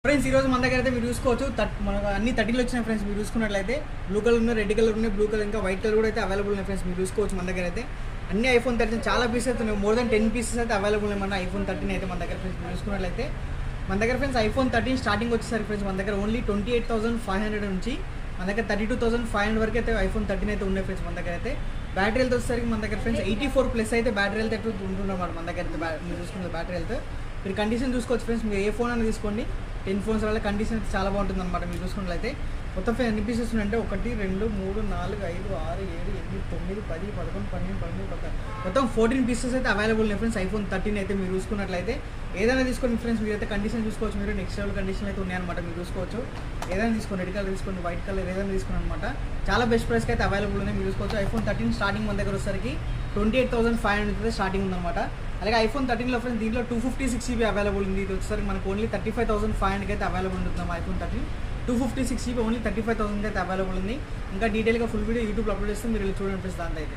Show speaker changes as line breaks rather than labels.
Friends ఈ రోజు మన దగ్గర అయితే మీరు చూసుకోవచ్చు మనకు అన్ని 30లో వచ్చినాయి ఫ్రెండ్స్. మీరు చూసుకున్నట్లయితే బ్లూ కలర్ ఉన్నాయి, రెడ్ కలర్ ఉన్నాయి, బ్లూ కలర్ ఇంకా వైట్ కలర్ కూడా అయితే అవైలబుల్ ఉన్నాయి ఫ్రెండ్స్. మీరు చూసుకోవచ్చు మన దగ్గర అయితే అన్ని iPhone 13 చాలా పీసెస్ అయితే ఉన్నాయి. మోర్ దెన్ 10 పీసెస్ అయితే అవైలబుల్ ఉన్నాయి మన iPhone 13 అయితే మన దగ్గర ఫ్రెండ్స్. మీరు చూసుకున్నట్లయితే మన దగ్గర ఫ్రెండ్స్ iPhone 13 స్టార్టింగ్ వచ్చేసరికి ఫ్రెండ్స్ మన దగ్గర ఓన్లీ 28,500 నుంచి మన దగ్గర 32,500 వరకు అయితే iPhone 13 అయితే ఉన్నాయి ఫ్రెండ్స్. మన దగ్గర అయితే బ్యాటరీ హెల్త్ వచ్చేసరికి మన దగ్గర ఫ్రెండ్స్ 84+ అయితే బ్యాటరీ హెల్త్ అయితే ఉంటున్నమాట మన దగ్గర అయితే. మీరు చూసుకున్న బ్యాటరీ హెల్త్ మీరు కండిషన్ చూసుకోవచ్చు ఫ్రెండ్స్. మీరు ఏ ఫోన్ అని తీసుకోండి, 10 ఫోన్స్ వల్ల కండిషన్ చాలా బాగుంటుంది అనమాట. మీరు చూసుకున్నట్లయితే మొత్తం ఎన్ని పీసెస్ ఉన్నాయంటే 1 2 3 4 5 6 7 8 9 10 11 12 13 14 మొత్తం 14 పీసెస్ అయితే అవైలబుల్ ఉన్నాయి ఫ్రెండ్స్. iPhone 13 అయితే మీరు చూసుకున్నట్లయితే ఏదైనా తీసుకోండి ఫ్రెండ్స్. మీరు అయితే కండిషన్ చూసుకోవచ్చు, మీరు నెక్స్ట్ లెవెల్ కండిషన్ అయితే ఉన్నాయన్నమాట. మీరు చూసుకోవచ్చు ఏదైనా తీసుకోండి, రెడ్ కలర్ తీసుకోండి, వైట్ కలర్ ఏదైనా తీసుకోండి అనమాట. చాలా బెస్ట్ ప్రైస్కి అయితే అవైలబుల్ ఉన్నాయి. మీరు చూసుకోవచ్చు iPhone 13 స్టార్టింగ్ మన దగ్గర వచ్చేసరికి 28,500 అయితే స్టార్టింగ్ ఉందన్నమాట. అలాగే iPhone 13లో ఫ్రెండ్స్ దీంట్లో 256GB అవైలబుల్ ఉంది. ఇది వచ్చేసరికి మనకు ఓన్లీ 35,500 అయితే అవైలబుల్ ఉంటుంది iPhone 13. 256GB ఓన్లీ 35,000 అయితే అవైలబుల్ ఉంది. ఇంకా డీటెయిల్గా ఫుల్ వీడియో యూట్యూబ్లో అప్లోడ్ చేస్తే మీరు చూడండి ఫ్రెండ్స్ దాంట్లో అయితే.